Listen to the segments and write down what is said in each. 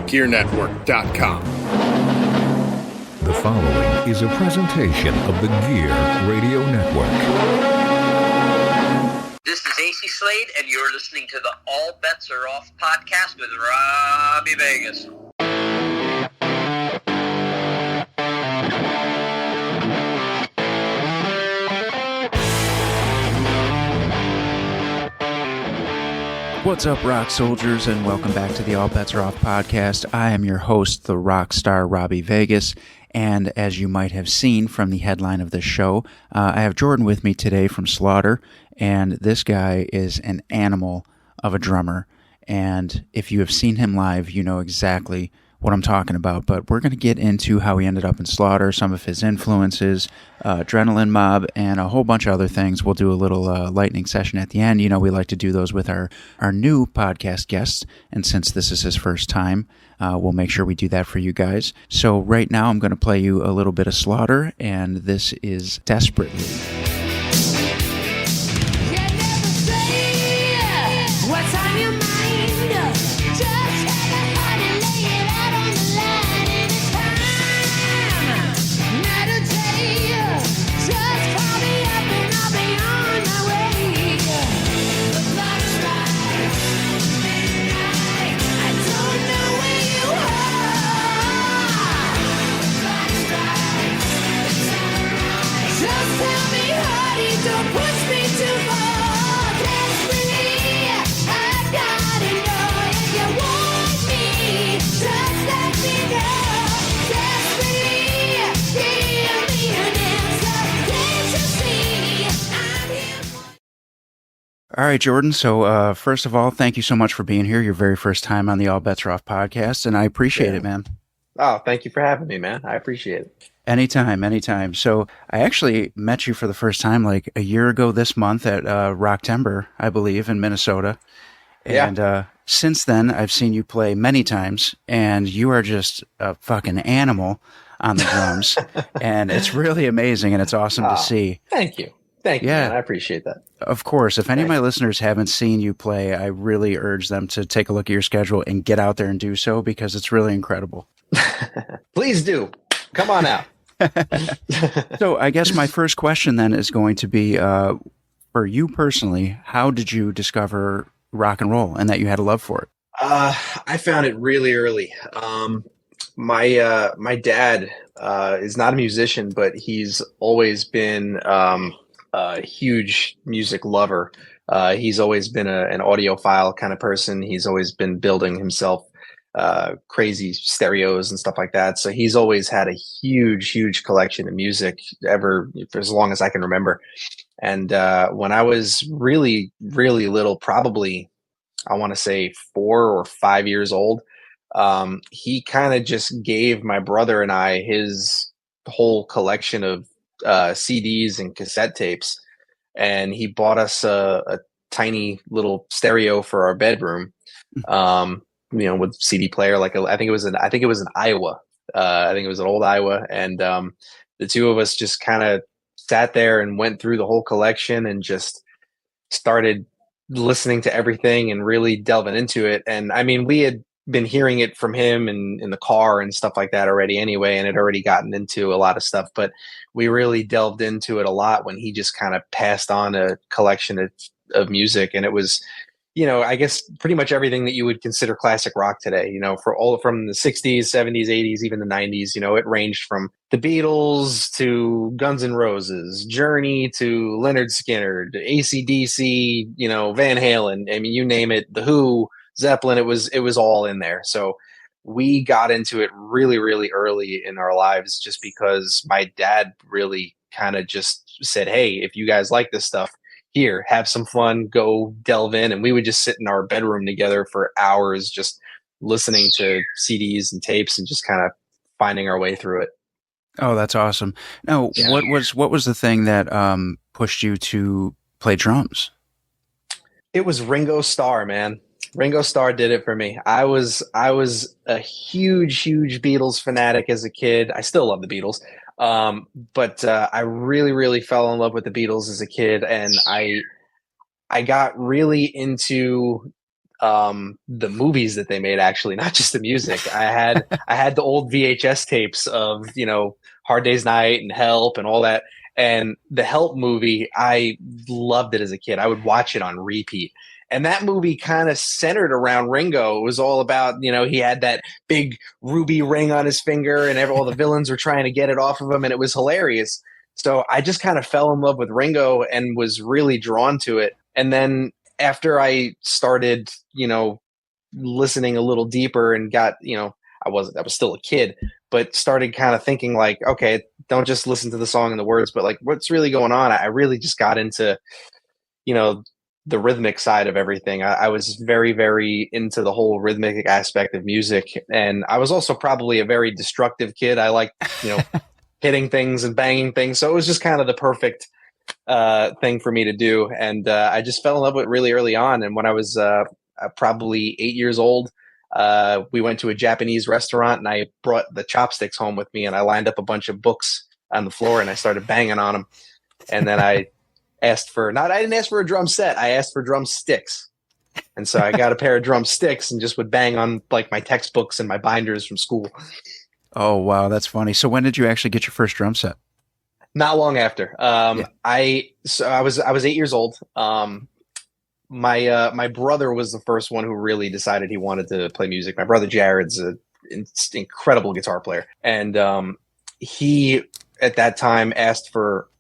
thegearnetwork.com. The following is a presentation of the Gear Radio Network. This is AC Slade, and you're listening to the All Bets Are Off podcast with Robby Vegas. What's up, rock soldiers, and welcome back to the All Bets Are Off podcast. I am your host, the rock star Robby Vegas, and as you might have seen from the headline of this show, I have Jordan with me today from Slaughter, and this guy is an animal of a drummer, and if you have seen him live, you know exactly what I'm talking about, but we're going to get into how he ended up in Slaughter, some of his influences, Adrenaline Mob, and a whole bunch of other things. We'll do a little lightning session at the end. You know, we like to do those with our new podcast guests, and since this is his first time, we'll make sure we do that for you guys. So right now I'm going to play you a little bit of Slaughter, and this is Desperately. All right, Jordan. So first of all, thank you so much for being here. Your very first time on the All Bets Are Off podcast, and I appreciate it, man. Oh, thank you for having me, man. I appreciate it. Anytime. So I actually met you for the first time like a year ago this month at Rocktember, I believe, in Minnesota. And since then, I've seen you play many times, and you are just a fucking animal on the drums. And it's really amazing, and it's awesome to see. Thank you. Thank you, man. I appreciate that. Of course. If any of my listeners haven't seen you play, I really urge them to take a look at your schedule and get out there and do so, because it's really incredible. Please do. Come on out. So I guess my first question then is going to be, for you personally, how did you discover rock and roll and that you had a love for it? I found it really early. My dad is not a musician, but he's always been a huge music lover. He's always been an audiophile kind of person. He's always been building himself crazy stereos and stuff like that. So he's always had a huge collection of music ever for as long as I can remember. And when I was really little, probably I want to say 4 or 5 years old, he kind of just gave my brother and I his whole collection of CDs and cassette tapes, and he bought us a tiny little stereo for our bedroom, with CD player. I think it was an Iowa. I think it was an old Iowa, and the two of us just kind of sat there and went through the whole collection and just started listening to everything and really delving into it. And I mean, we had been hearing it from him in the car and stuff like that already anyway, and had already gotten into a lot of stuff, but we really delved into it a lot when he just kind of passed on a collection of music. And it was, I guess pretty much everything that you would consider classic rock today, for all from the 60s, 70s, 80s, even the 90s. It ranged from the Beatles to Guns N' Roses, Journey to Leonard Skinner, to AC/DC, Van Halen. I mean, you name it, The Who, Zeppelin, it was all in there. So we got into it really early in our lives, just because my dad really kind of just said, hey, if you guys like this stuff, here, have some fun, go delve in. And we would just sit in our bedroom together for hours, just listening to CDs and tapes and just kind of finding our way through it. Oh, that's awesome. Now, what was the thing that pushed you to play drums? It was Ringo Starr, man. Ringo Starr did it for me. I was a huge Beatles fanatic as a kid. I still love the Beatles. But I really fell in love with the Beatles as a kid, and I got really into the movies that they made, actually, not just the music. I had the old VHS tapes of, Hard Day's Night and Help and all that. And the Help movie, I loved it as a kid. I would watch it on repeat. And that movie kind of centered around Ringo. It was all about, he had that big ruby ring on his finger, and all the villains were trying to get it off of him, and it was hilarious. So I just kind of fell in love with Ringo and was really drawn to it. And then after I started, listening a little deeper and got, I was still a kid, but started kind of thinking like, okay, don't just listen to the song and the words, but like what's really going on. I really just got into, the rhythmic side of everything. I was very, very into the whole rhythmic aspect of music. And I was also probably a very destructive kid. I liked, hitting things and banging things. So it was just kind of the perfect thing for me to do. And I just fell in love with it really early on. And when I was probably 8 years old, we went to a Japanese restaurant, and I brought the chopsticks home with me, and I lined up a bunch of books on the floor, and I started banging on them. And then I I didn't ask for a drum set. I asked for drumsticks. And so I got a pair of drumsticks and just would bang on like my textbooks and my binders from school. Oh, wow. That's funny. So when did you actually get your first drum set? Not long after. Yeah. I was 8 years old. My brother was the first one who really decided he wanted to play music. My brother Jared's an incredible guitar player, and he at that time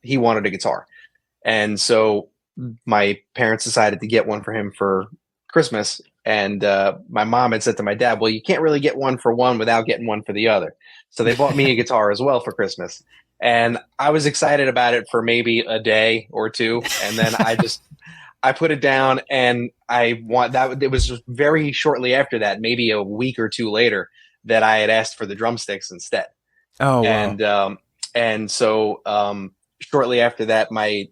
he wanted a guitar, and so my parents decided to get one for him for Christmas. And my mom had said to my dad, "Well, you can't really get one for one without getting one for the other." So they bought me a guitar as well for Christmas. And I was excited about it for maybe a day or two. And then I put it down, and it was just very shortly after that, maybe a week or two later, that I had asked for the drumsticks instead. Oh, wow. And so shortly after that, my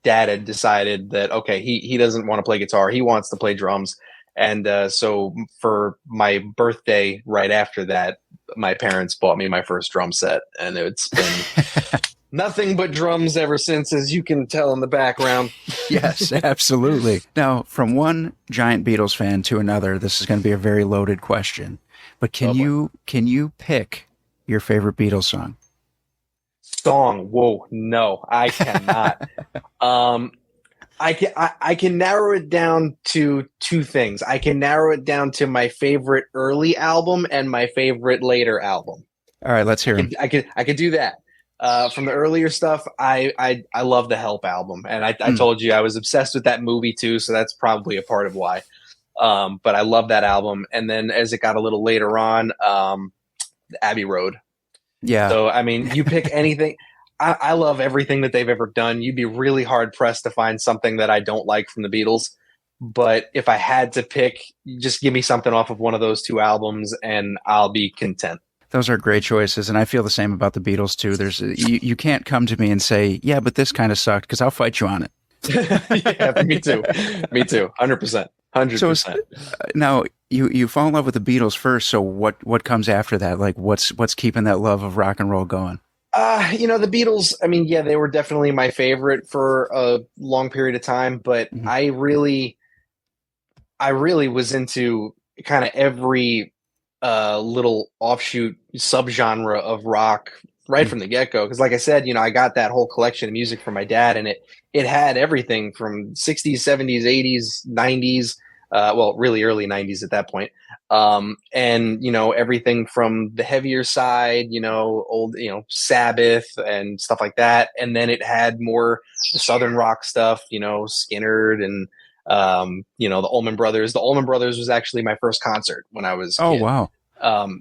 dad had decided that, okay, he doesn't want to play guitar. He wants to play drums. And so for my birthday right after that, my parents bought me my first drum set, and it's been nothing but drums ever since, as you can tell in the background. Yes, absolutely. Now, from one giant Beatles fan to another, this is going to be a very loaded question. But can you pick your favorite Beatles song? Whoa, no, I cannot. I can narrow it down to two things. I can narrow it down to my favorite early album and my favorite later album. All right, let's hear them. I could do that. From the earlier stuff, I love the Help album, and I told you I was obsessed with that movie too, so that's probably a part of why. But I love that album. And then as it got a little later on, Abbey Road. Yeah. So I mean, you pick anything. I love everything that they've ever done. You'd be really hard pressed to find something that I don't like from the Beatles. But if I had to pick, just give me something off of one of those two albums, and I'll be content. Those are great choices, and I feel the same about the Beatles too. You can't come to me and say, "Yeah, but this kind of sucked," because I'll fight you on it. Yeah, me too. 100%. 100%. So now you fall in love with the Beatles first. So what comes after that? Like what's keeping that love of rock and roll going? The Beatles, I mean, yeah, they were definitely my favorite for a long period of time, but mm-hmm. I really was into kind of every little offshoot subgenre of rock right from the get-go. Because like I said, I got that whole collection of music from my dad, and it had everything from 60s, 70s, 80s, 90s, really early 90s at that point. And, everything from the heavier side, old, Sabbath and stuff like that. And then it had more the Southern rock stuff, Skynyrd and, the Allman Brothers. The Allman Brothers was actually my first concert when I was a kid. Oh, wow.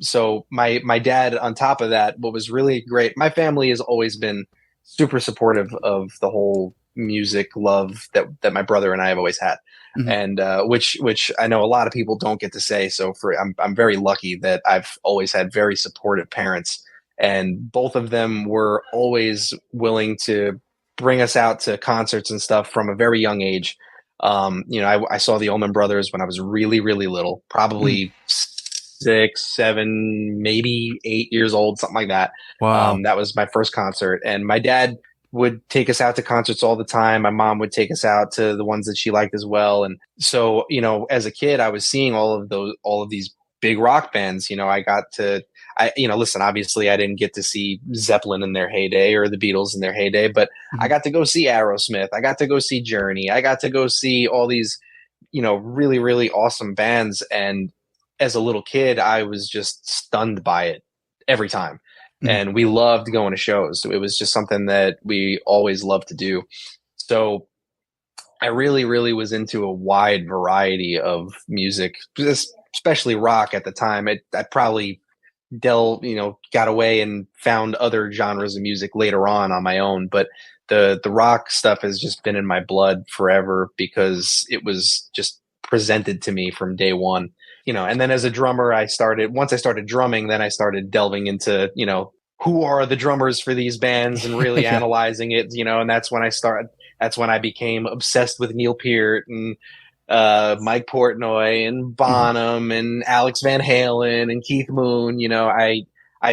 So my dad, on top of that, what was really great, my family has always been super supportive of the whole music love that my brother and I have always had. Mm-hmm. And which I know a lot of people don't get to say. So I'm very lucky that I've always had very supportive parents, and both of them were always willing to bring us out to concerts and stuff from a very young age. I saw the Allman Brothers when I was really, really little, probably 6, 7, maybe 8 years old, something like that. Wow. That was my first concert, and my dad would take us out to concerts all the time. My mom would take us out to the ones that she liked as well. And so, as a kid, I was seeing all of these big rock bands. Listen, obviously I didn't get to see Zeppelin in their heyday or the Beatles in their heyday, but I got to go see Aerosmith. I got to go see Journey. I got to go see all these, really, really awesome bands. And as a little kid, I was just stunned by it every time. And we loved going to shows. It was just something that we always loved to do. So I really, really was into a wide variety of music, especially rock at the time. I probably got away and found other genres of music later on my own. But the rock stuff has just been in my blood forever because it was just presented to me from day one. And then as a drummer, once I started drumming, then I started delving into, who are the drummers for these bands and really analyzing it, and that's when I became obsessed with Neil Peart and Mike Portnoy and Bonham and Alex Van Halen and Keith Moon. I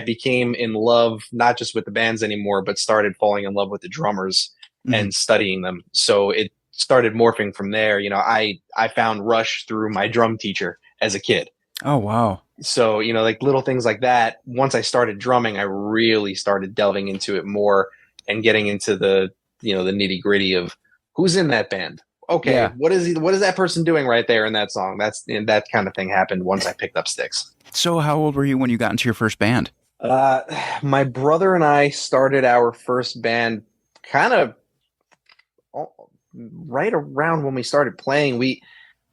became in love, not just with the bands anymore, but started falling in love with the drummers and studying them. So it started morphing from there. I found Rush through my drum teacher as a kid. Oh, wow. So, like little things like that. Once I started drumming, I really started delving into it more and getting into the nitty gritty of who's in that band. Okay. Yeah. What is that person doing right there in that song? That kind of thing happened once I picked up sticks. So how old were you when you got into your first band? My brother and I started our first band kind of right around when we started playing.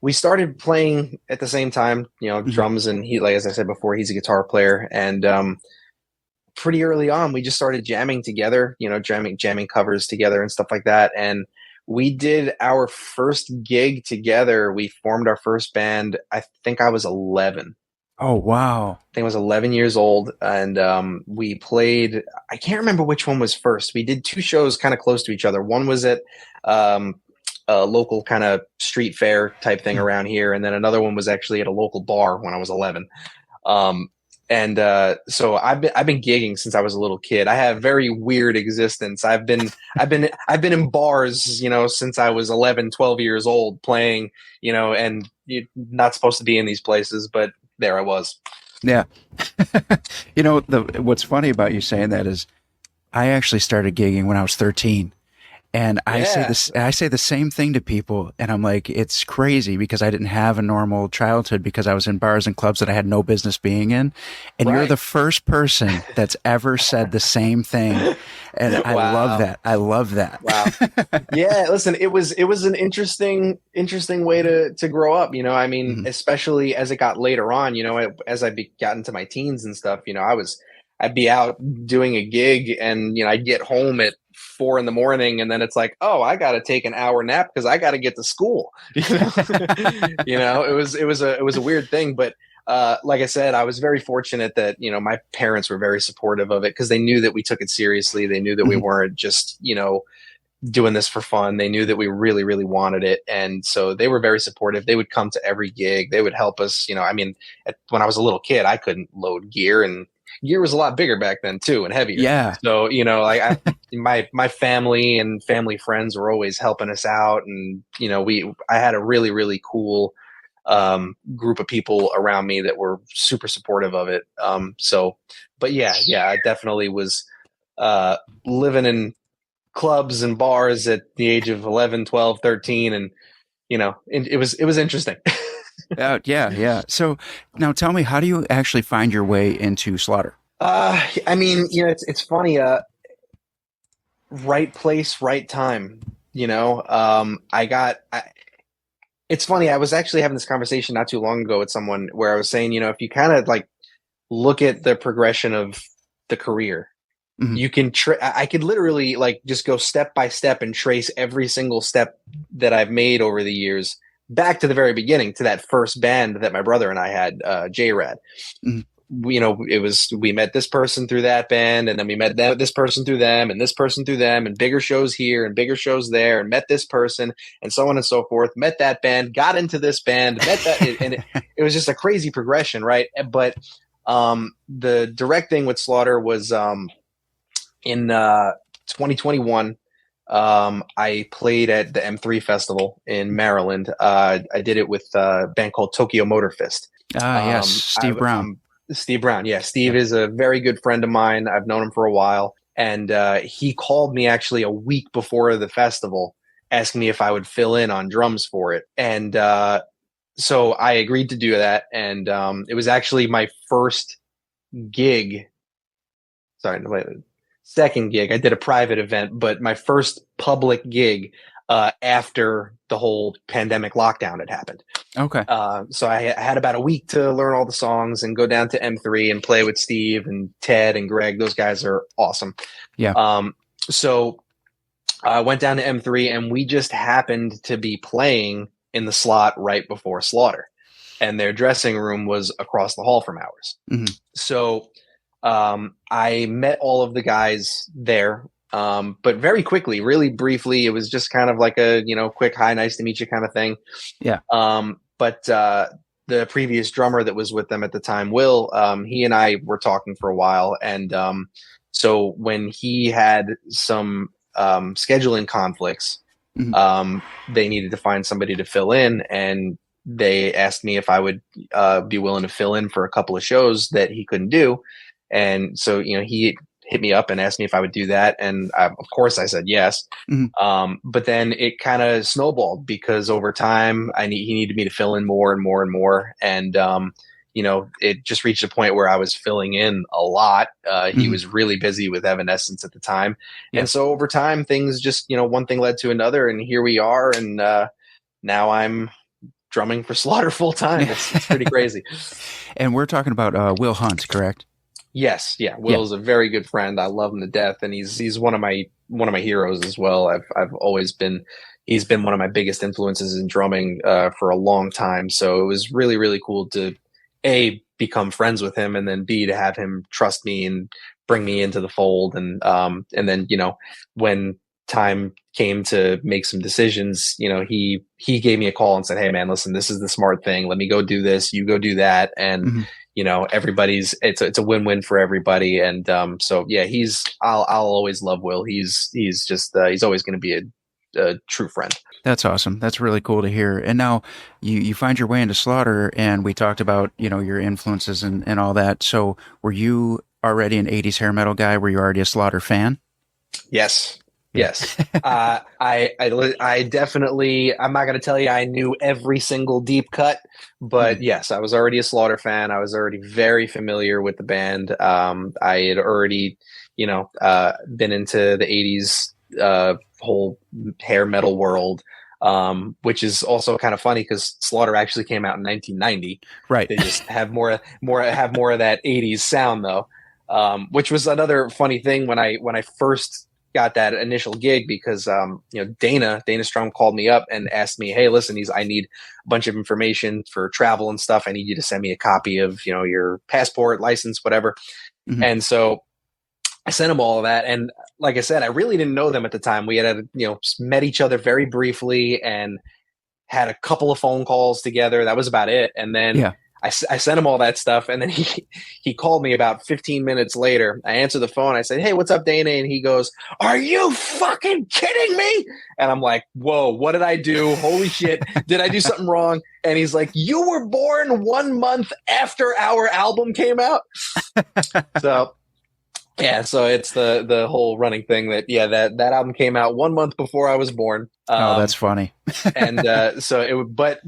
We started playing at the same time, drums, and he, like as I said before, he's a guitar player, and pretty early on we just started jamming together, jamming covers together and stuff like that. And we did our first gig together. We formed our first band. I think I was 11. Oh, wow. I think I was 11 years old, and we played, I can't remember which one was first. We did two shows kind of close to each other. One was at a local kind of street fair type thing around here, and then another one was actually at a local bar when I was 11. So I've been gigging since I was a little kid. I have a very weird existence. I've been in bars, since I was 11, 12 years old playing, and you're not supposed to be in these places, but there I was. Yeah. What's funny about you saying that is I actually started gigging when I was 13. And I say the same thing to people, and I'm like, it's crazy because I didn't have a normal childhood because I was in bars and clubs that I had no business being in. And You're the first person that's ever said the same thing. And I love that. I love that. Wow. Yeah. Listen, it was an interesting way to grow up. Especially as it got later on, as I got into my teens and stuff, I'd be out doing a gig and, I'd get home at 4 a.m, and then it's like, oh, I got to take an hour nap because I got to get to school. It was a weird thing, but like I said, I was very fortunate that my parents were very supportive of it because they knew that we took it seriously. They knew that we weren't just doing this for fun. They knew that we really, really wanted it, and so they were very supportive. They would come to every gig. They would help us. When I was a little kid, I couldn't load gear, and gear was a lot bigger back then too, and heavier. Yeah. So my family and family friends were always helping us out, and I had a really, really cool group of people around me that were super supportive of it. But I definitely was living in clubs and bars at the age of 11, 12, 13, and it was interesting. Yeah. So now tell me, how do you actually find your way into Slaughter? It's funny. Right place, right time. It's funny. I was actually having this conversation not too long ago with someone where I was saying, if you kind of like look at the progression of the career, you can, I could literally like just go step by step and trace every single step that I've made over the years back to the very beginning, to that first band that my brother and I had, J-Rad. We met this person through that band, and then we met this person through them, and this person through them, and bigger shows here and bigger shows there, and met this person, and so on and so forth. Met that band, got into this band, met that, and it was just a crazy progression, right? But the direct thing with Slaughter was in 2021, I played at the M3 Festival in Maryland. I did it with a band called Tokyo Motor Fist. Yes, Steve Brown. Steve Brown. Yeah, Steve is a very good friend of mine. I've known him for a while. And he called me actually a week before the festival, asking me if I would fill in on drums for it. And so I agreed to do that. And it was actually my first gig. Sorry, no, wait, second gig. I did a private event, but my first public gig after the whole pandemic lockdown had happened. Okay. So I had about a week to learn all the songs and go down to M3 and play with Steve and Ted and Greg. Those guys are awesome. Yeah. So I went down to M3 and we just happened to be playing in the slot right before Slaughter, and their dressing room was across the hall from ours. Mm-hmm. So I met all of the guys there. But very quickly, really briefly, it was just kind of like a, quick, hi, nice to meet you kind of thing. Yeah. But the previous drummer that was with them at the time, Will, he and I were talking for a while. And so when he had some scheduling conflicts, Mm-hmm. they needed to find somebody to fill in. And they asked me if I would be willing to fill in for a couple of shows that he couldn't do. And so, he hit me up and asked me if I would do that. And of course I said yes. Mm-hmm. But then it kind of snowballed because over time he needed me to fill in more and more and more. And, it just reached a point where I was filling in a lot. He was really busy with Evanescence at the time. Yeah. And so over time things just, one thing led to another, and here we are. And now I'm drumming for Slaughter full time. It's pretty crazy. And we're talking about Will Hunt, correct? Yes, yeah. Will's a very good friend. I love him to death, and he's one of my heroes as well. He's been one of my biggest influences in drumming for a long time. So it was really, really cool to A, become friends with him, and then B, to have him trust me and bring me into the fold. And then when time came to make some decisions, he gave me a call and said, "Hey man, listen, this is the smart thing. Let me go do this. You go do that." And it's a win-win for everybody. And so yeah, I'll always love Will. He's always going to be a true friend. That's awesome. That's really cool to hear. And now you find your way into Slaughter, and we talked about, your influences and all that. So were you already an 80s hair metal guy? Were you already a Slaughter fan? Yes. Yes. I definitely, I'm not going to tell you I knew every single deep cut, but yes, I was already a Slaughter fan. I was already very familiar with the band. I had already, been into the 80s whole hair metal world, which is also kind of funny because Slaughter actually came out in 1990. Right. They just have more of that 80s sound though, which was another funny thing when I first got that initial gig, because Dana Strum called me up and asked me, "Hey, listen, I need a bunch of information for travel and stuff. I need you to send me a copy of your passport, license, whatever." Mm-hmm. And so I sent him all of that. And like I said, I really didn't know them at the time. We had met each other very briefly and had a couple of phone calls together. That was about it. And then I sent him all that stuff, and then he called me about 15 minutes later. I answered the phone. I said, "Hey, what's up, Dana?" And he goes, "Are you fucking kidding me?" And I'm like, "Whoa, what did I do? Holy shit. Did I do something wrong?" And he's like, "You were born 1 month after our album came out." So yeah, so it's the whole running thing that that album came out 1 month before I was born. Oh, that's funny. And so but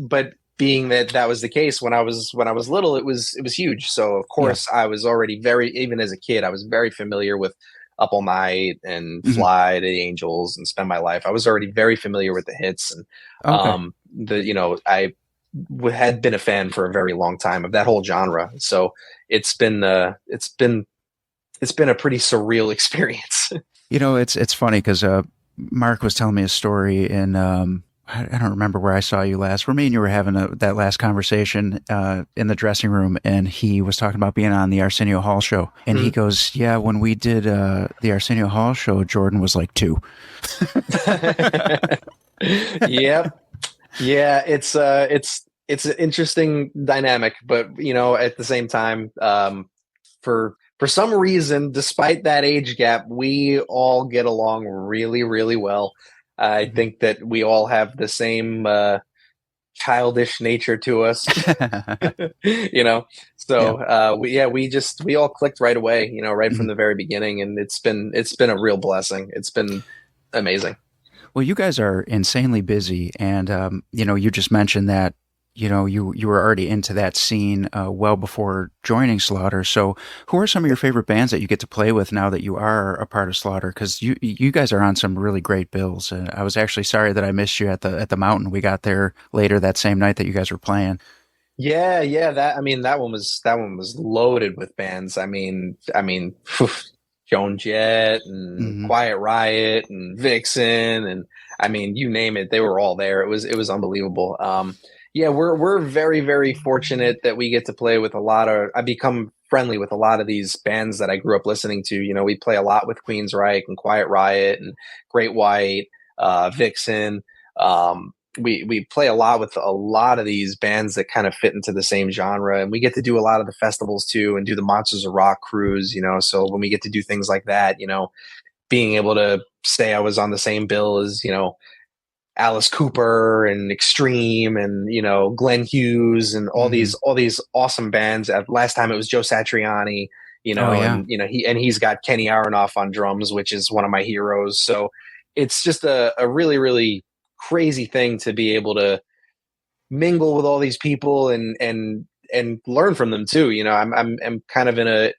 being that was the case when I was little, it was huge. So of course I was already even as a kid, I was very familiar with Up All Night and Fly to the Angels and Spend My Life. I was already very familiar with the hits, and I had been a fan for a very long time of that whole genre. So it's been a pretty surreal experience. It's funny because Mark was telling me a story in I don't remember where I saw you last. Where me and you were having that last conversation in the dressing room, and he was talking about being on the Arsenio Hall show. And he goes, "Yeah, when we did the Arsenio Hall show, Jordan was like 2." Yep. Yeah, it's an interesting dynamic, but at the same time, for for some reason, despite that age gap, we all get along really, really well. I Mhm. think that we all have the same childish nature to us, you know. Yeah. So we all clicked right away, right from Mhm. the very beginning, and it's been a real blessing. It's been amazing. Well, you guys are insanely busy, and you just mentioned that you were already into that scene well before joining Slaughter. So, who are some of your favorite bands that you get to play with now that you are a part of Slaughter? Because you guys are on some really great bills. I was actually sorry that I missed you at the Mountain. We got there later that same night that you guys were playing. Yeah. That one was loaded with bands. I mean, Joan Jett and Hmm. Quiet Riot and Vixen, and I mean, you name it, they were all there. It was unbelievable. Yeah, we're very, very fortunate that we get to play with a lot of. I become friendly with a lot of these bands that I grew up listening to. We play a lot with Queensryche and Quiet Riot and Great White, Vixen. We play a lot with a lot of these bands that kind of fit into the same genre, and we get to do a lot of the festivals too, and do the Monsters of Rock cruise. So when we get to do things like that, being able to say I was on the same bill as Alice Cooper and Extreme and Glenn Hughes and all Hmm. these awesome bands. Last time it was Joe Satriani, Oh yeah. and he's got Kenny Aronoff on drums, which is one of my heroes. So it's just a really, really crazy thing to be able to mingle with all these people and learn from them too. I'm kind of in a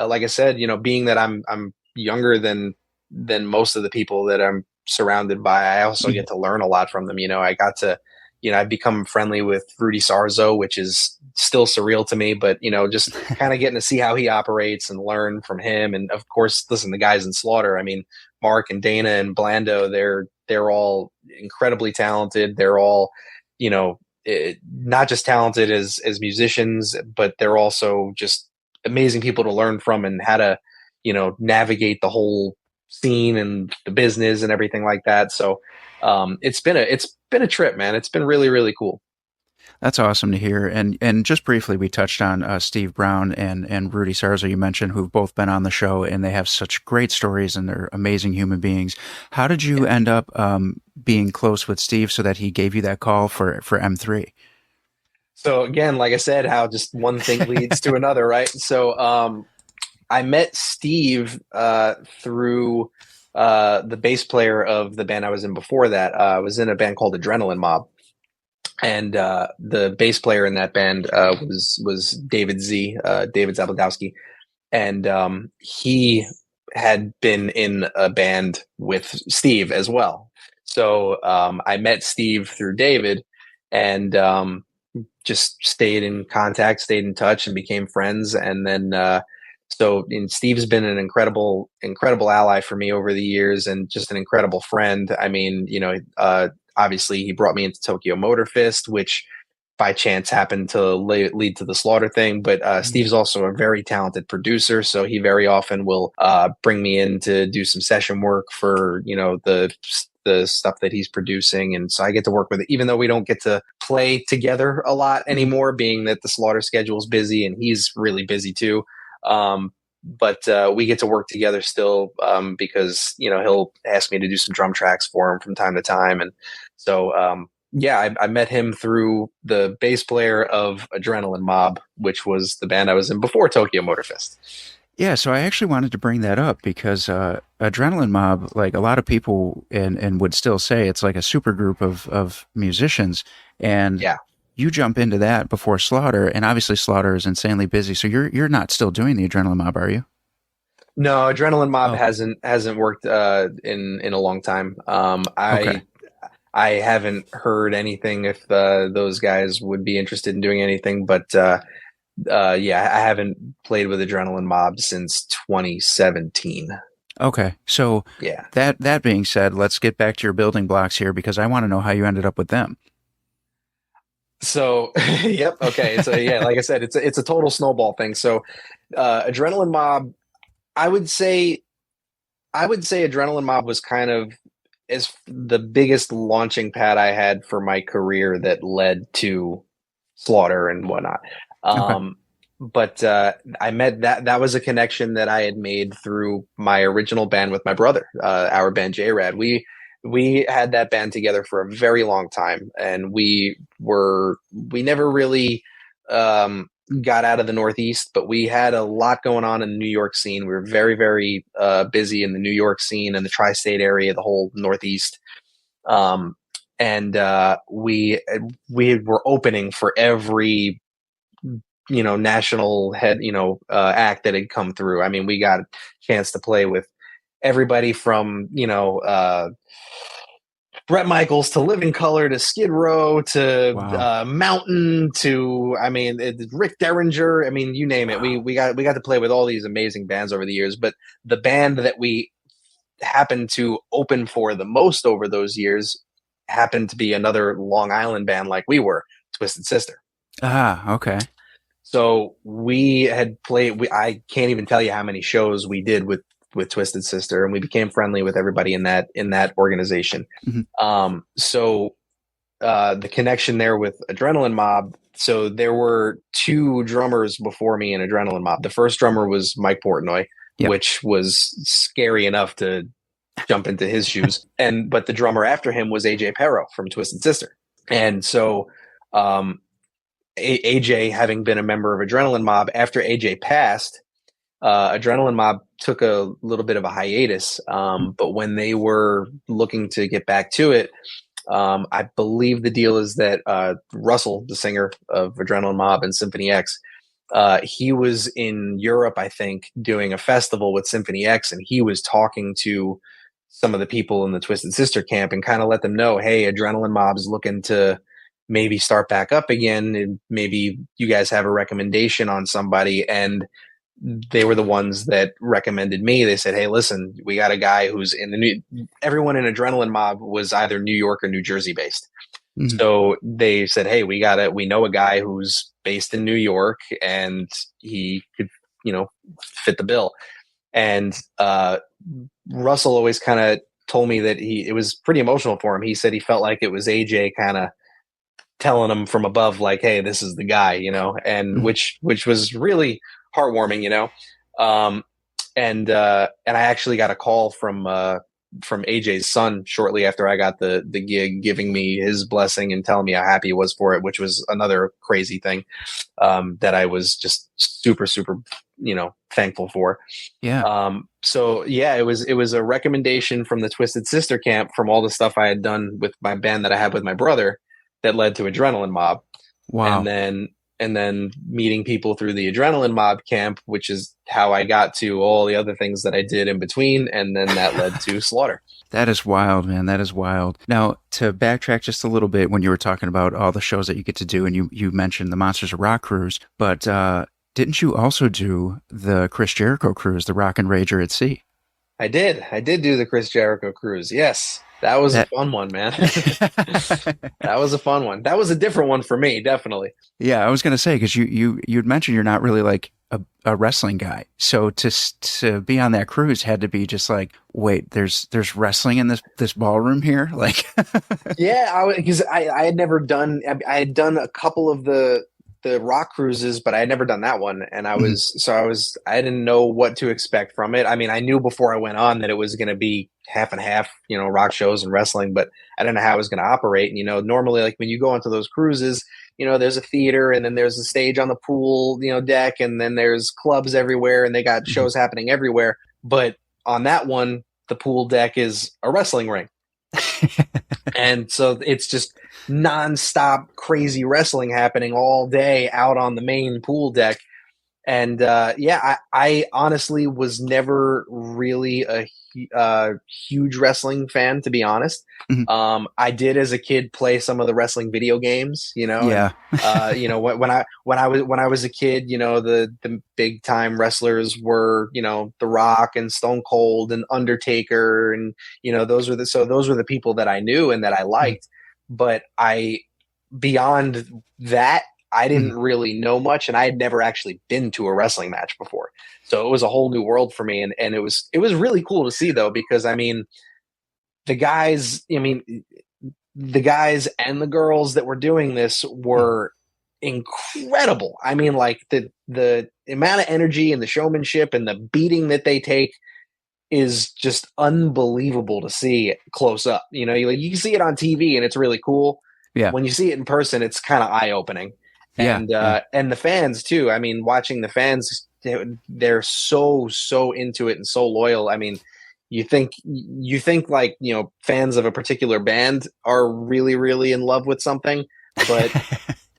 like I said, being that I'm younger than most of the people that I'm surrounded by, I also Mhm. get to learn a lot from them. I got to, I've become friendly with Rudy Sarzo, which is still surreal to me, but just kind of getting to see how he operates and learn from him. And of course, listen, the guys in Slaughter, I mean, Mark and Dana and Blando, they're all incredibly talented. They're all, not just talented as musicians, but they're also just amazing people to learn from and how to navigate the whole scene and the business and everything like that. So it's been a trip, man. It's been really, really cool. That's awesome to hear. And just briefly, we touched on Steve Brown and Rudy Sarzo. You mentioned who've both been on the show, and they have such great stories, and they're amazing human beings. How did you Yeah. end up being close with Steve so that he gave you that call for M3? So again, like I said, how just one thing leads to another, right? So I met Steve through the bass player of the band I was in before that. I was in a band called Adrenaline Mob, and the bass player in that band was David David Zabudowski, and he had been in a band with Steve as well. So I met Steve through David, and just stayed in contact, stayed in touch, and became friends. And then and Steve's been an incredible, incredible ally for me over the years, and just an incredible friend. I mean, obviously he brought me into Tokyo Motor Fist, which by chance happened to lead to the Slaughter thing. But Mhm. Steve's also a very talented producer, so he very often will bring me in to do some session work for the stuff that he's producing, and so I get to work with it, even though we don't get to play together a lot Mhm. anymore, being that the Slaughter schedule is busy and he's really busy too. But we get to work together still, because he'll ask me to do some drum tracks for him from time to time, and so yeah, I met him through the bass player of Adrenaline Mob, which was the band I was in before Tokyo Motor Fist. Yeah, so I actually wanted to bring that up because Adrenaline Mob, like a lot of people and would still say it's like a super group of musicians, and Yeah. you jump into that before Slaughter, and obviously Slaughter is insanely busy. So you're not still doing the Adrenaline Mob, are you? No, Adrenaline Mob Oh, okay. hasn't worked in a long time. Okay. I haven't heard anything if those guys would be interested in doing anything, but yeah, I haven't played with Adrenaline Mob since 2017. Okay. So Yeah. that being said, let's get back to your building blocks here because I want to know how you ended up with them. So, yep. Okay. So yeah, like I said, it's a total snowball thing. So, Adrenaline Mob, I would say, Adrenaline Mob was kind of as the biggest launching pad I had for my career that led to Slaughter and whatnot. Okay. Um, but I met that was a connection that I had made through my original band with my brother, our band J-Rad. We had that band together for a very long time, and we never really got out of the Northeast, but we had a lot going on in the New York scene. We were very, very busy in the New York scene and the tri-state area, the whole Northeast. And we were opening for every national head act that had come through. I mean, we got a chance to play with everybody from Bret Michaels to Living Color to Skid Row to Wow. Mountain to Rick Derringer. I mean, you name it. Wow. We got to play with all these amazing bands over the years. But the band that we happened to open for the most over those years happened to be another Long Island band like we were, Twisted Sister. Okay. So we had played. I can't even tell you how many shows we did with Twisted Sister, and we became friendly with everybody in that organization. Mm-hmm. So the connection there with Adrenaline Mob. So there were two drummers before me in Adrenaline Mob. The first drummer was Mike Portnoy, Yep. which was scary enough to jump into his shoes. But the drummer after him was AJ Pero from Twisted Sister. And so AJ, having been a member of Adrenaline Mob, after AJ passed, Adrenaline Mob took a little bit of a hiatus. But when they were looking to get back to it, I believe the deal is that Russell, the singer of Adrenaline Mob and Symphony X, he was in Europe, I think, doing a festival with Symphony X, and he was talking to some of the people in the Twisted Sister camp and kind of let them know, hey, Adrenaline Mob's looking to maybe start back up again, and maybe you guys have a recommendation on somebody. And they were the ones that recommended me. They said, hey, listen, we got a guy who's everyone in Adrenaline Mob was either New York or New Jersey based. Mm-hmm. So they said, hey, we know a guy who's based in New York and he could, fit the bill. And Russell always kind of told me that it was pretty emotional for him. He said he felt like it was AJ kind of telling him from above, like, hey, this is the guy, and Mm-hmm. which was really heartwarming, and I actually got a call from AJ's son shortly after I got the gig, giving me his blessing and telling me how happy he was for it, which was another crazy thing that I was just super, super, thankful for. Yeah. So yeah, it was a recommendation from the Twisted Sister camp from all the stuff I had done with my band that I had with my brother that led to Adrenaline Mob. Wow. And then meeting people through the Adrenaline Mob camp, which is how I got to all the other things that I did in between. And then that led to Slaughter. That is wild, man. That is wild. Now, to backtrack just a little bit, when you were talking about all the shows that you get to do, and you mentioned the Monsters of Rock cruise, but didn't you also do the Chris Jericho cruise, the Rock and Rager at Sea? I did do the Chris Jericho cruise. Yes. That was a fun one, man. That was a fun one. That was a different one for me, definitely. Yeah, I was going to say, because you'd mentioned you're not really like a wrestling guy. So to be on that cruise had to be just like, wait, there's wrestling in this ballroom here? Like, yeah, because I had never done, I had done a couple of the rock cruises, but I had never done that one. And I didn't know what to expect from it. I mean, I knew before I went on that it was going to be half and half, rock shows and wrestling, but I didn't know how it was going to operate. And, normally like when you go onto those cruises, there's a theater and then there's a stage on the pool, deck, and then there's clubs everywhere and they got shows happening everywhere. But on that one, the pool deck is a wrestling ring. And so it's just nonstop crazy wrestling happening all day out on the main pool deck. And I honestly was never really a huge wrestling fan, to be honest. mm-hmm. I did as a kid play some of the wrestling video games, Yeah. And, when I was a kid, the big time wrestlers were, The Rock and Stone Cold and Undertaker, and those were the people that I knew and that I liked. But beyond that, I didn't really know much, and I had never actually been to a wrestling match before. So it was a whole new world for me. And it was really cool to see, though, because the guys and the girls that were doing this were incredible. I mean, like the amount of energy and the showmanship and the beating that they take is just unbelievable to see close up. You know, you can see it on TV and it's really cool. Yeah. When you see it in person, it's kind of eye opening. Yeah, And the fans too. I mean, watching the fans, they're so into it and so loyal. I mean, you think like, you know, fans of a particular band are really in love with something, but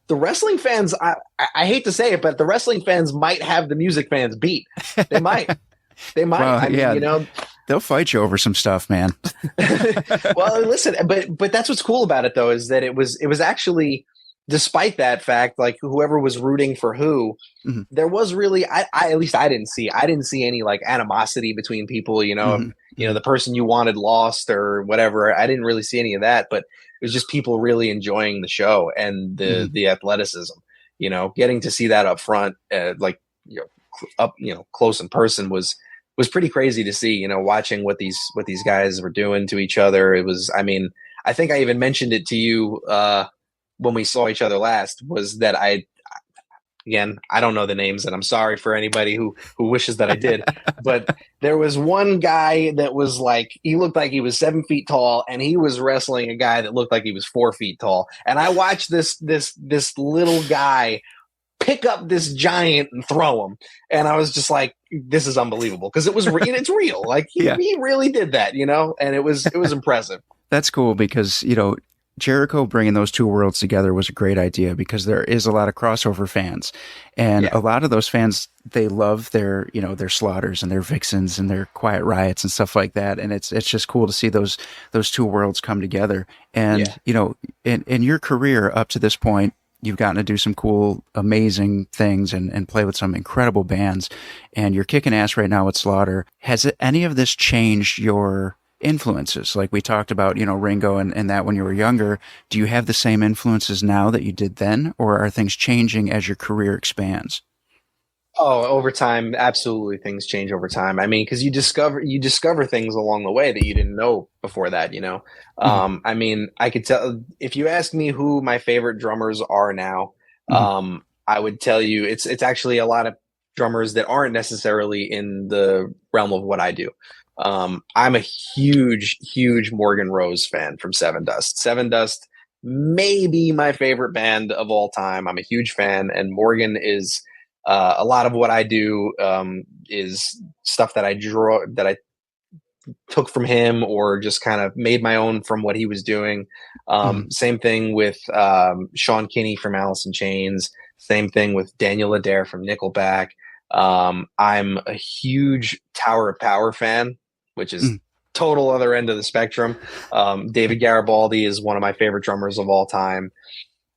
the wrestling fans, I hate to say it, but the wrestling fans might have the music fans beat. They might. They might. Well, I mean, yeah, you know, they'll fight you over some stuff, man. well, listen, but that's what's cool about it though, is that it was actually, despite that fact, like whoever was rooting for who, Mm-hmm. there was really, I at least I didn't see any like animosity between people, you know, Mm-hmm. you know, the person you wanted lost or whatever. I didn't really see any of that, but it was just people really enjoying the show and the athleticism, you know, getting to see that up front, like, you know, up, you know, close in person was pretty crazy to see, you know, watching what these guys were doing to each other. It was, I mean, I think I even mentioned it to you when we saw each other last, was that again, I don't know the names, and I'm sorry for anybody who wishes that I did, but there was one guy that was like, he looked like he was 7 feet tall, and he was wrestling a guy that looked like he was 4 feet tall. And I watched this little guy pick up this giant and throw him, and I was just like, this is unbelievable, because it's real. Like he really did that, you know, and it was impressive. That's cool because, you know, Jericho bringing those two worlds together was a great idea because there is a lot of crossover fans, and a lot of those fans, they love their, you know, their Slaughters and their Vixens and their Quiet Riots and stuff like that. And it's just cool to see those two worlds come together. And, you know, in your career up to this point, you've gotten to do some cool, amazing things and play with some incredible bands, and you're kicking ass right now with Slaughter. Has any of this changed your influences? Like we talked about, you know, Ringo and that when you were younger. Do you have the same influences now that you did then, or are things changing as your career expands? Oh, over time, absolutely, things change over time. I mean, because you discover things along the way that you didn't know before that, you know. I mean, I could tell, if you ask me who my favorite drummers are now, I would tell you it's actually a lot of drummers that aren't necessarily in the realm of what I do. I'm a huge Morgan Rose fan from Seven Dust. Seven Dust may be my favorite band of all time. I'm a huge fan, and Morgan is a lot of what I do is stuff that I took from him, or just kind of made my own from what he was doing. Same thing with Sean Kinney from Alice in Chains. Same thing with Daniel Adair from Nickelback. I'm a huge Tower of Power fan, which is total other end of the spectrum. David Garibaldi is one of my favorite drummers of all time.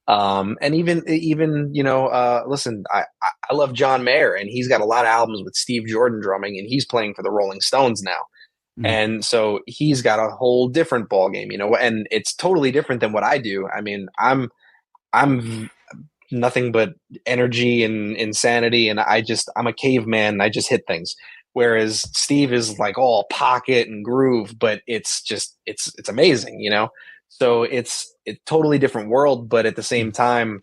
And even, you know, listen, I love John Mayer, and he's got a lot of albums with Steve Jordan drumming, and he's playing for the Rolling Stones now. And so he's got a whole different ball game, you know, and it's totally different than what I do. I mean, I'm nothing but energy and insanity, and I'm a caveman, and I just hit things. Whereas Steve is like all pocket and groove, but it's amazing, you know? So it's a totally different world, but at the same time,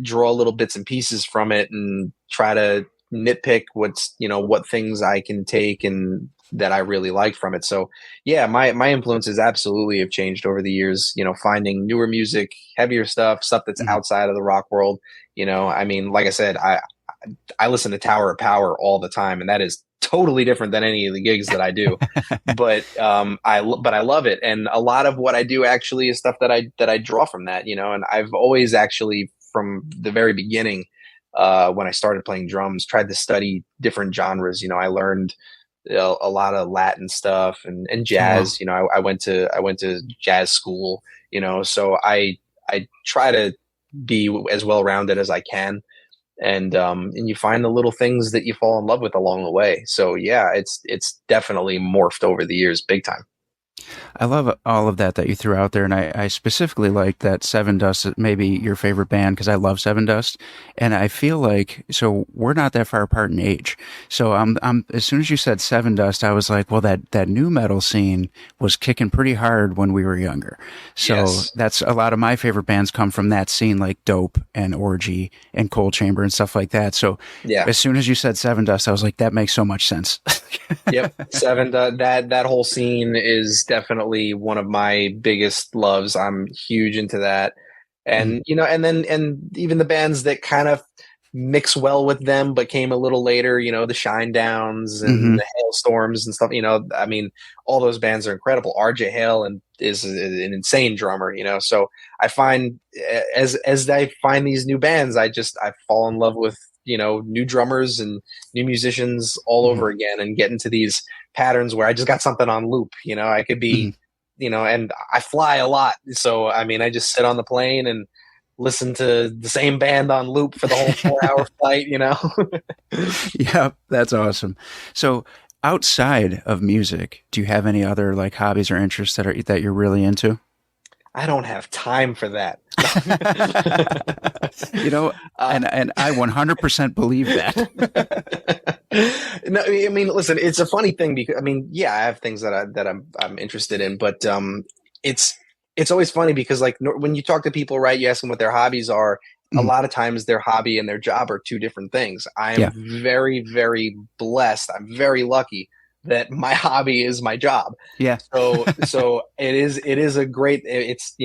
draw little bits and pieces from it and try to nitpick what things I can take and that I really like from it. So yeah, my influences absolutely have changed over the years, you know, finding newer music, heavier stuff that's outside of the rock world. You know, I mean, like I said, I listen to Tower of Power all the time, and that is totally different than any of the gigs that I do. but I love it. And a lot of what I do actually is stuff that I draw from that, you know, and I've always actually, from the very beginning, when I started playing drums, tried to study different genres. You know, I learned a lot of Latin stuff and jazz. You know, I went to jazz school, you know, so I try to be as well-rounded as I can. And you find the little things that you fall in love with along the way. So yeah, it's definitely morphed over the years, big time. I love all of that you threw out there, and I specifically like that Seven Dust, maybe your favorite band, because I love Seven Dust, and I feel like so we're not that far apart in age. So I'm as soon as you said Seven Dust, I was like, well, that new metal scene was kicking pretty hard when we were younger. So Yes. that's a lot of my favorite bands come from that scene, like Dope and Orgy and Cold Chamber and stuff like that. So Yeah. as soon as you said Seven Dust, I was like, that makes so much sense. Yep. That whole scene is definitely one of my biggest loves. I'm huge into that. And and even the bands that kind of mix well with them but came a little later, the Shine Downs Mm-hmm. and the Hailstorms and stuff, I mean, all those bands are incredible. RJ Hale is an insane drummer, so I find as I find these new bands, I fall in love with new drummers and new musicians all over again, and get into these patterns where I just got something on loop. I could Mm-hmm. be, and I fly a lot. So, I mean, I just sit on the plane and listen to the same band on loop for the whole 4 hour flight, Yeah, that's awesome. So outside of music, do you have any other like hobbies or interests that you're really into? I don't have time for that. You know, and I 100% believe that. No, I mean, listen, it's a funny thing because I mean, yeah, I have things that I'm interested in, but it's it's always funny because like when you talk to people, right, you ask them what their hobbies are. A Mhm. lot of times their hobby and their job are two different things. I Yeah. am very, very blessed. I'm very lucky that my hobby is my job. Yeah. So it is a great, it's,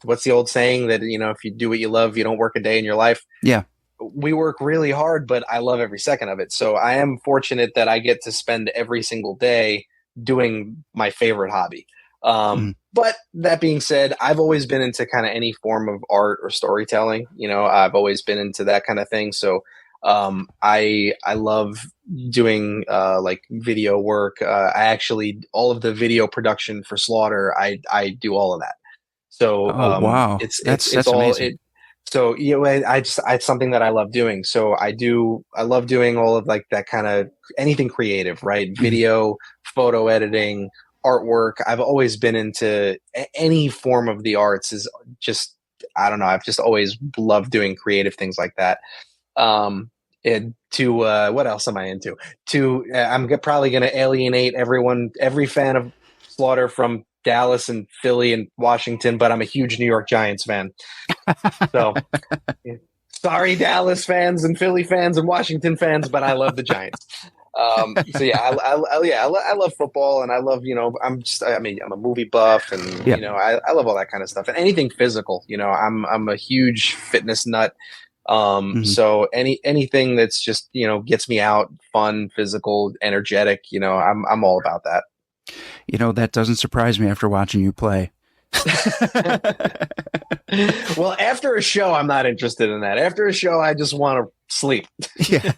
what's the old saying that, if you do what you love, you don't work a day in your life. Yeah. We work really hard, but I love every second of it. So I am fortunate that I get to spend every single day doing my favorite hobby. Mhm. But that being said, I've always been into kind of any form of art or storytelling. I've always been into that kind of thing. So I love doing like video work. I actually all of the video production for Slaughter. I do all of that. So Oh, wow. it's That's all amazing. it. So it's something that I love doing. So I love doing all of like that kind of anything creative, right? Mhm. Video, photo editing, artwork. I've always been into any form of the arts. Is just I don't know. I've just always loved doing creative things like that. And to what else am I into? I'm probably going to alienate every fan of Slaughter from Dallas and Philly and Washington, but I'm a huge New York Giants fan. So yeah. Sorry, Dallas fans and Philly fans and Washington fans, but I love the Giants. So yeah, I love football, and I love I'm a movie buff, and Yeah. I love all that kind of stuff and anything physical. I'm a huge fitness nut. Mhm. So anything that's just gets me out, fun, physical, energetic. I'm all about that. That doesn't surprise me after watching you play. Well, after a show, I'm not interested in that. After a show, I just want to sleep. Yeah.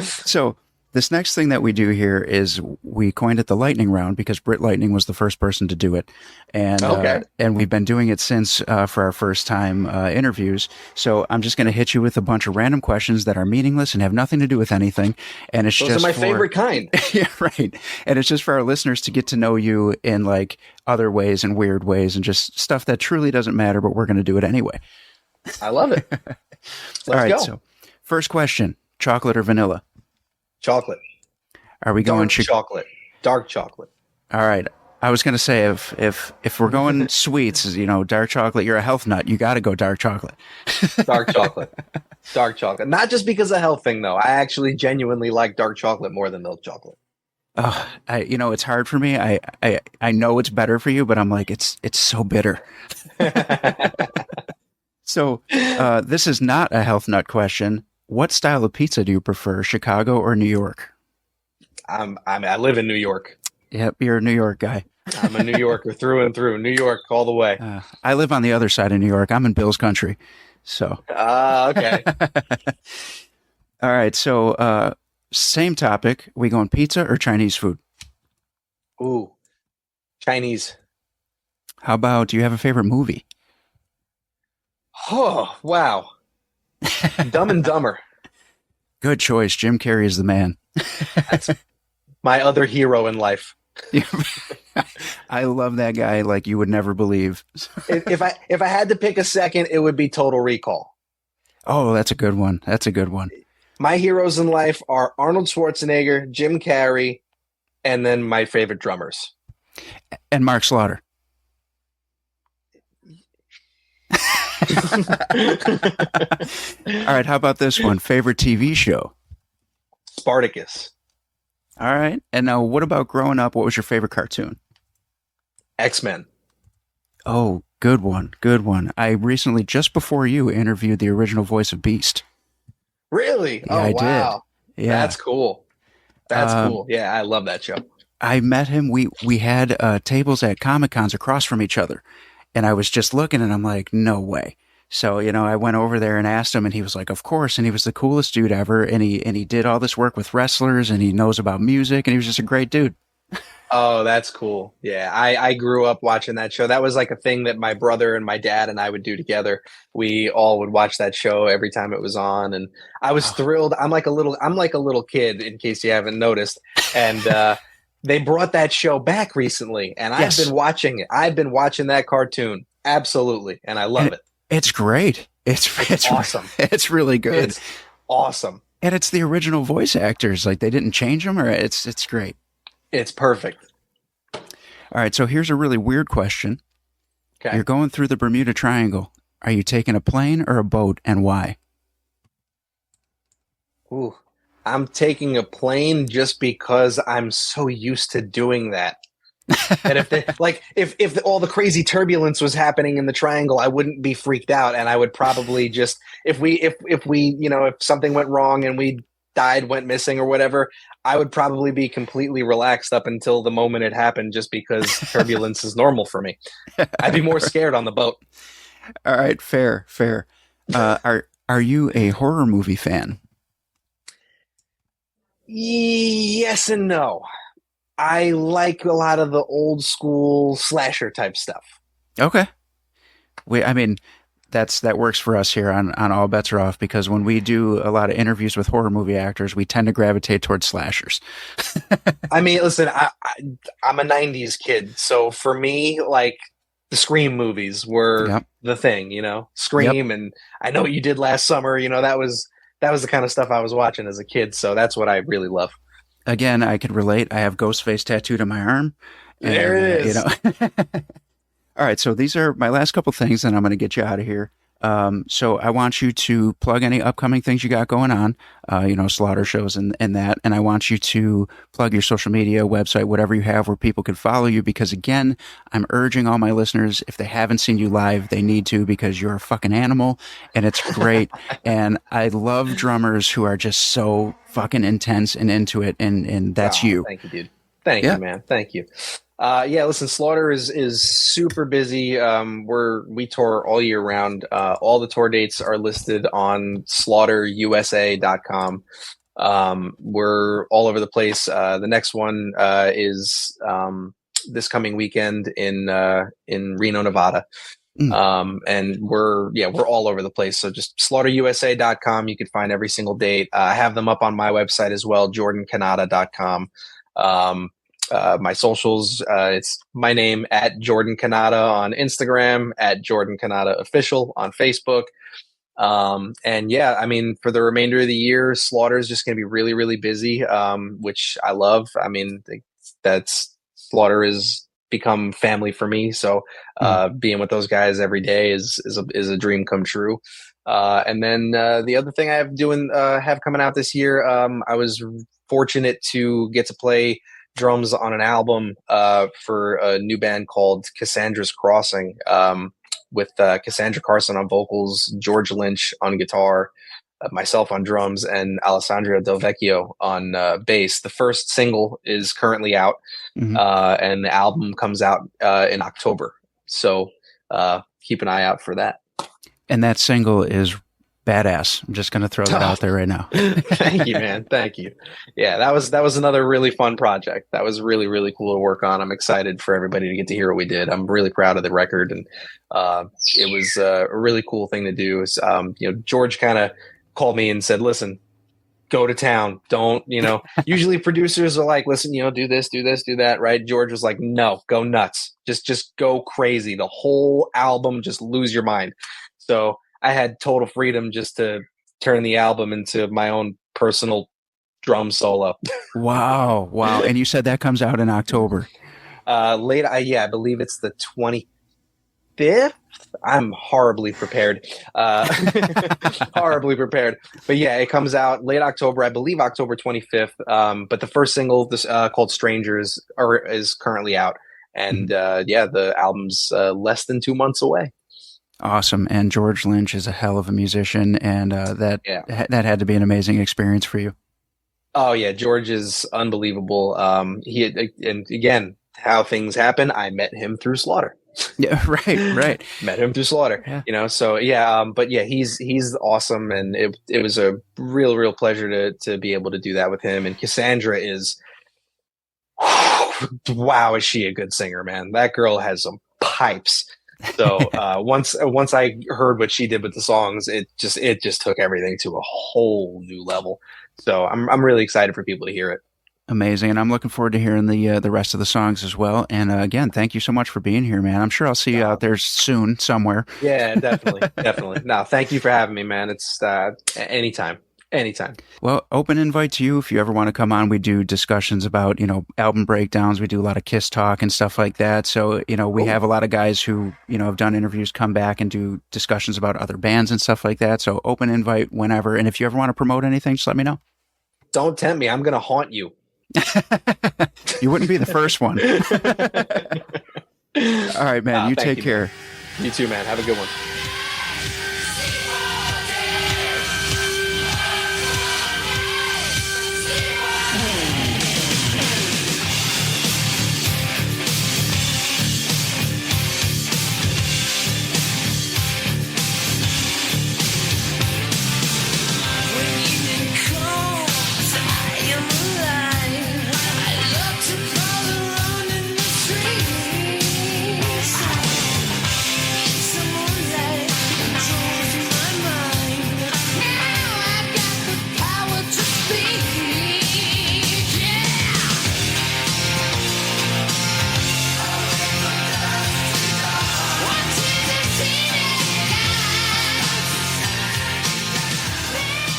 So this next thing that we do here is we coined it the lightning round because Britt Lightning was the first person to do it, and Okay. and we've been doing it since for our first time interviews. So I'm just going to hit you with a bunch of random questions that are meaningless and have nothing to do with anything, and it's Those just are my for favorite kind. yeah, right. And it's just for our listeners to get to know you in like other ways and weird ways and just stuff that truly doesn't matter, but we're going to do it anyway. I love it. All Let's right. go. So first question: chocolate or vanilla? Chocolate. Are we going? Dark chocolate. Dark chocolate. All right. I was going to say if we're going sweets, dark chocolate, you're a health nut. You got to go dark chocolate. Dark chocolate. Dark chocolate. Not just because of health thing though. I actually genuinely like dark chocolate more than milk chocolate. It's hard for me. I know it's better for you, but I'm like it's so bitter. So this is not a health nut question. What style of pizza do you prefer, Chicago or New York? I live in New York. Yep, you're a New York guy. I'm a New Yorker through and through. New York all the way. I live on the other side of New York. I'm in Bill's country. So. Okay. All right. So same topic. We going pizza or Chinese food? Ooh, Chinese. How about, do you have a favorite movie? Oh, wow. Dumb and Dumber. Good choice. Jim Carrey is the man. That's my other hero in life. I love that guy like you would never believe. If I had to pick a second, it would be Total Recall. Oh, that's a good one. That's a good one. My heroes in life are Arnold Schwarzenegger, Jim Carrey, and then my favorite drummers. And Mark Slaughter. All right, how about this one? Favorite TV show? Spartacus. All right. And now what about growing up? What was your favorite cartoon? X-Men. Oh, good one. Good one. I recently, just before you, interviewed the original voice of Beast. Really? Yeah, I wow. did. Yeah. That's cool. That's cool. Yeah, I love that show. I met him. We had tables at Comic-Cons across from each other. And I was just looking and I'm like, no way. So, I went over there and asked him and he was like, of course. And he was the coolest dude ever. And he did all this work with wrestlers and he knows about music and he was just a great dude. Oh, that's cool. Yeah, I grew up watching that show. That was like a thing that my brother and my dad and I would do together. We all would watch that show every time it was on, and I was thrilled. I'm like a little kid, in case you haven't noticed. And they brought that show back recently, and I've been watching it. I've been watching that cartoon, absolutely, and I love it. It's great. It's awesome. It's really good. It's awesome, and it's the original voice actors. Like they didn't change them, or it's great. It's perfect. All right, so here's a really weird question. Okay. You're going through the Bermuda Triangle. Are you taking a plane or a boat, and why? Ooh, I'm taking a plane just because I'm so used to doing that. And if all the crazy turbulence was happening in the triangle, I wouldn't be freaked out, and I would probably just if something went wrong and we died, went missing or whatever, I would probably be completely relaxed up until the moment it happened, just because turbulence is normal for me. I'd be more scared on the boat. All right, fair. Are you a horror movie fan? Yes and no. I like a lot of the old school slasher type stuff. Okay. That works for us here on All Bets Are Off, because when we do a lot of interviews with horror movie actors, we tend to gravitate towards slashers. I mean, listen, I'm a 90s kid. So for me, like the Scream movies were the thing, Scream. And I Know What You Did Last Summer, that was the kind of stuff I was watching as a kid. So that's what I really love. Again, I could relate. I have Ghostface tattooed on my arm. There it is. All right, so these are my last couple things, and I'm going to get you out of here. So I want you to plug any upcoming things you got going on, slaughter shows and that. And I want you to plug your social media, website, whatever you have where people can follow you. Because again, I'm urging all my listeners, if they haven't seen you live, they need to, because you're a fucking animal and it's great. And I love drummers who are just so fucking intense and into it. And that's you. Thank you, dude. Thank you, man. Thank you. Listen, Slaughter is super busy. We tour all year round. All the tour dates are listed on slaughterusa.com. We're all over the place. The next one is this coming weekend in Reno, Nevada. And we're all over the place. So just slaughterusa.com. You can find every single date. I have them up on my website as well, jordancannata.com. My socials, it's my name at Jordan Cannata on Instagram, at Jordan Cannata Official on Facebook. For the remainder of the year, Slaughter is just going to be really, really busy, which I love. I mean, Slaughter has become family for me. So, being with those guys every day is a dream come true. And then, the other thing I have coming out this year, I was fortunate to get to play drums on an album for a new band called Cassandra's Crossing, with Cassandra Carson on vocals, George Lynch on guitar, myself on drums, and Alessandro Del Vecchio on bass. The first single is currently out, and the album comes out in October. So keep an eye out for that. And that single is badass. I'm just going to throw that out there right now. Thank you, man. Thank you. Yeah, that was another really fun project. That was really, really cool to work on. I'm excited for everybody to get to hear what we did. I'm really proud of the record, and it was a really cool thing to do. George kind of called me and said, "Listen, go to town. Don't, usually producers are like, listen, do this, do that. Right. George was like, no, go nuts. Just go crazy. The whole album, just lose your mind. So I had total freedom just to turn the album into my own personal drum solo. Wow. And you said that comes out in October. I believe it's the 25th. I'm horribly prepared. Horribly prepared. But yeah, it comes out late October, I believe October 25th. But the first single, this called Strangers, is currently out. And the album's less than 2 months away. Awesome. And George Lynch is a hell of a musician, and that had to be an amazing experience for you. Oh yeah, George is unbelievable. And again, how things happen, I met him through Slaughter. Yeah, right. Met him through Slaughter. Yeah. But yeah, he's awesome, and it was a real pleasure to be able to do that with him. And Cassandra is, wow, is she a good singer, man? That girl has some pipes. So once I heard what she did with the songs, it just took everything to a whole new level. So I'm really excited for people to hear it. Amazing, and I'm looking forward to hearing the rest of the songs as well. And again, thank you so much for being here, man. I'm sure I'll see you out there soon somewhere. Yeah, definitely. No, thank you for having me, man. It's anytime. Well, open invite to you if you ever want to come on. We do discussions about, album breakdowns. We do a lot of Kiss talk and stuff like that. So, we have a lot of guys who, have done interviews come back and do discussions about other bands and stuff like that. So open invite whenever. And if you ever want to promote anything, just let me know. Don't tempt me. I'm going to haunt you. You wouldn't be the first one. All right, man. You take care. You too, man. Have a good one.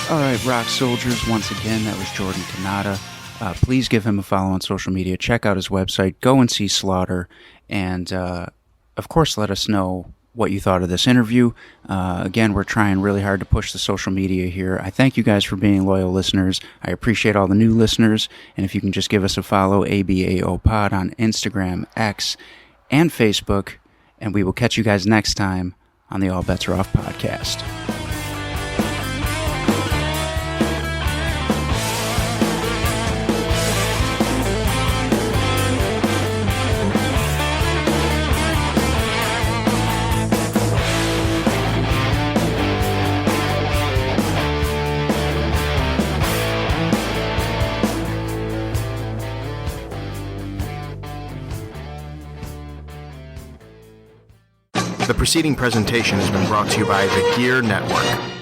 All right, rock soldiers, once again, that was Jordan Cannata. Please give him a follow on social media. Check out his website. Go and see Slaughter. And, of course, let us know what you thought of this interview. Again, we're trying really hard to push the social media here. I thank you guys for being loyal listeners. I appreciate all the new listeners. And if you can just give us a follow, ABAO Pod on Instagram, X, and Facebook. And we will catch you guys next time on the All Bets Are Off podcast. The preceding presentation has been brought to you by the Gear Network.